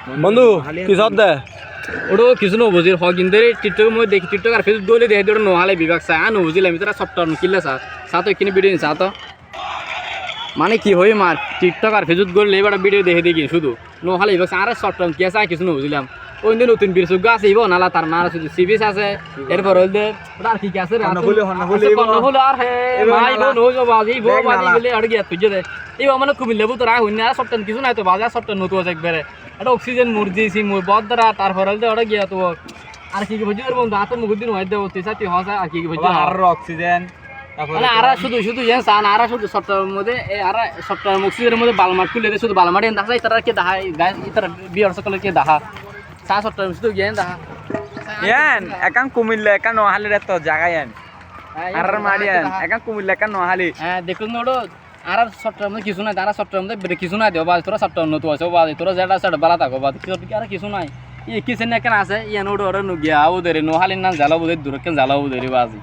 বন্ধু কি সব দে ওটা কিছু নবুজির হক কিন্তু টিকটকের মধ্যে দেখি টিকটক আর ফেসবুক দলে দেখে ওটা নোহালে বিভাগ চাই আর নবুজিলাম তারা সফটওয়্যার কিনলে চা তো এখানে ভিডিও চা তো মানে কি হয় মার টিকটক আর ফেসবুক করলে এবার ভিডিও দেখে দেখি শুধু নোহালে বিভাগ আর সফটওয়্যার কি আছে কিছু নবুজিলাম ওই দিন নতুন বীর সুগ্গা আছে নালা তার নালা শুধু সিবিস আছে এরপর হইলে আর কি আছে হলো আর হে ভাই বোন হই যাবো এই বউ বাজি গেলে আর গিয়া তুই দে এই মানে কুমিল্লা বুতরা হইনি আর সফটওয়্যার কিছু নাই তো বাজার সফটওয়্যার নতুন আছে একবারে এটা অক্সিজেন মুরজি সি বদরা তারপর হইলে ওটা গিয়া তো আর কি কি বুঝি বন্ধু আত মুগুদিন হই দেব তুই সাথে হসা আর কি কি বুঝি আর অক্সিজেন মানে আর শুধু শুধু ইয়া সান আর শুধু সফটওয়্যারের মধ্যে আর সফটওয়্যার অক্সিজেনের মধ্যে বালমাট খুলে দে শুধু বালমাট এন দেখা তারা কি দেখা গাইস ইতার বিয়ার সকলে কি দেখা চা সফটওয়্যার শুধু গিয়া দেখা ইয়ান একান কুমিল্লা একান নোহালি রে তো জায়গা ইয়ান আর মারিয়ান একান কুমিল্লা একান নোহালি হ্যাঁ দেখুন ওটা আর সফটওয়্যার মধ্যে কিছু নাই তারা সফটওয়্যার মধ্যে কিছু নাই দেও বাজ তোরা সফটওয়্যার নতুন আছে বাজ তোরা যেটা সেটা বালা থাকো বাজ আর কিছু নাই ই কিসেন এখানে আছে ইয়ান ওটা ওরা নুগিয়া ওদের নোহালির নাম জ্বালাবো দূর কেন জ্বালাবো বাজি